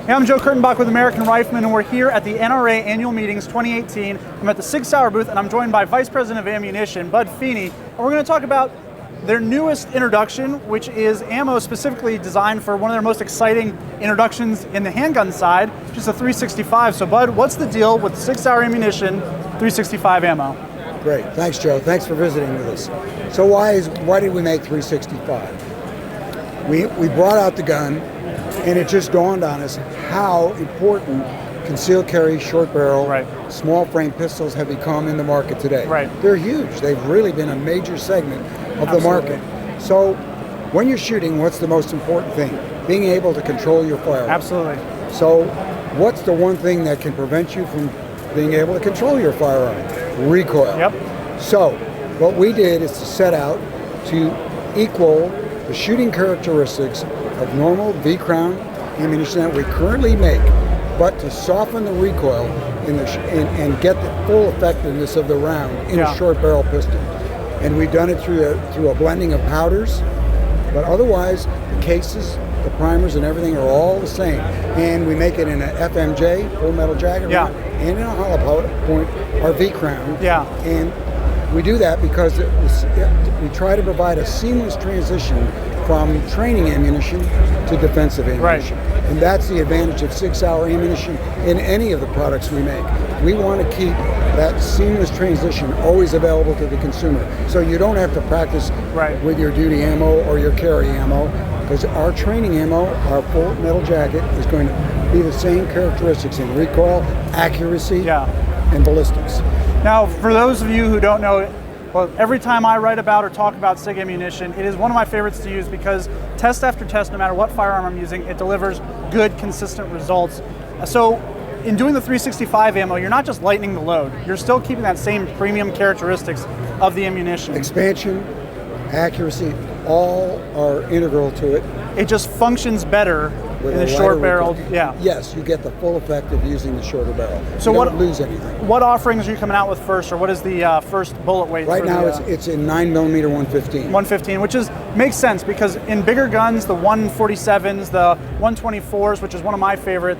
Hey, I'm Joe Kurtenbach with American Rifleman, and we're here at the NRA Annual Meetings 2018. I'm at the SIG Sauer booth, and I'm joined by Vice President of Ammunition, Bud Feeney, and we're going to talk about their newest introduction, which is ammo specifically designed for one of their most exciting introductions in the handgun side, which is the 365. So Bud, what's the deal with SIG Sauer Ammunition 365 ammo? Great, thanks Joe, thanks for visiting with us. So why did we make 365? We brought out the gun, and it just dawned on us how important concealed carry, short barrel, small frame pistols have become in the market today. They're huge. They've really been a major segment of the market. So when you're shooting, what's the most important thing? Being able to control your firearm. Absolutely. So what's the one thing that can prevent you from being able to control your firearm? Recoil. Yep. So what we did is to set out to equal the shooting characteristics of normal V-Crown ammunition that we currently make, but to soften the recoil and get the full effectiveness of the round in a short barrel pistol. And we've done it through a blending of powders, but otherwise the cases, the primers and everything are all the same. And we make it in an FMJ, full metal jacket, and in a hollow point, our V-Crown. And we do that because we try to provide a seamless transition from training ammunition to defensive ammunition. And that's the advantage of SIG Sauer ammunition in any of the products we make. We want to keep that seamless transition always available to the consumer. So you don't have to practice with your duty ammo or your carry ammo, because our training ammo, our full metal jacket, is going to be the same characteristics in recoil, accuracy, and ballistics. Now, for those of you who don't know, well, every time I write about or talk about SIG ammunition, it is one of my favorites to use because test after test, no matter what firearm I'm using, it delivers good, consistent results. So in doing the 365 ammo, you're not just lightening the load, you're still keeping that same premium characteristics of the ammunition. Expansion, accuracy, all are integral to it. It just functions better in the short barrel. Yes, you get the full effect of using the shorter barrel. So you don't lose anything. What offerings are you coming out with first, or what is the first bullet weight? Right now it's in 9mm 115. 115, which makes sense because in bigger guns, the 147s, the 124s, which is one of my favorite,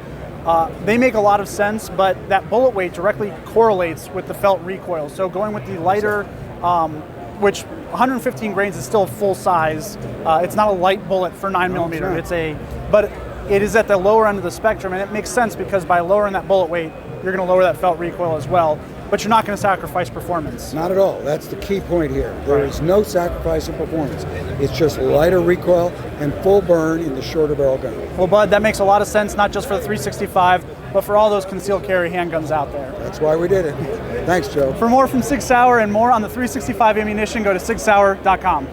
they make a lot of sense, but that bullet weight directly correlates with the felt recoil. So going with the lighter, which 115 grains is still full size. It's not a light bullet for 9mm. But it is at the lower end of the spectrum, and it makes sense because by lowering that bullet weight, you're going to lower that felt recoil as well. But you're not going to sacrifice performance. Not at all. That's the key point here. There is no sacrifice in performance. It's just lighter recoil and full burn in the shorter barrel gun. Well, Bud, that makes a lot of sense, not just for the 365, but for all those concealed carry handguns out there. That's why we did it. Thanks, Joe. For more from SIG Sauer and more on the 365 ammunition, go to sigsauer.com.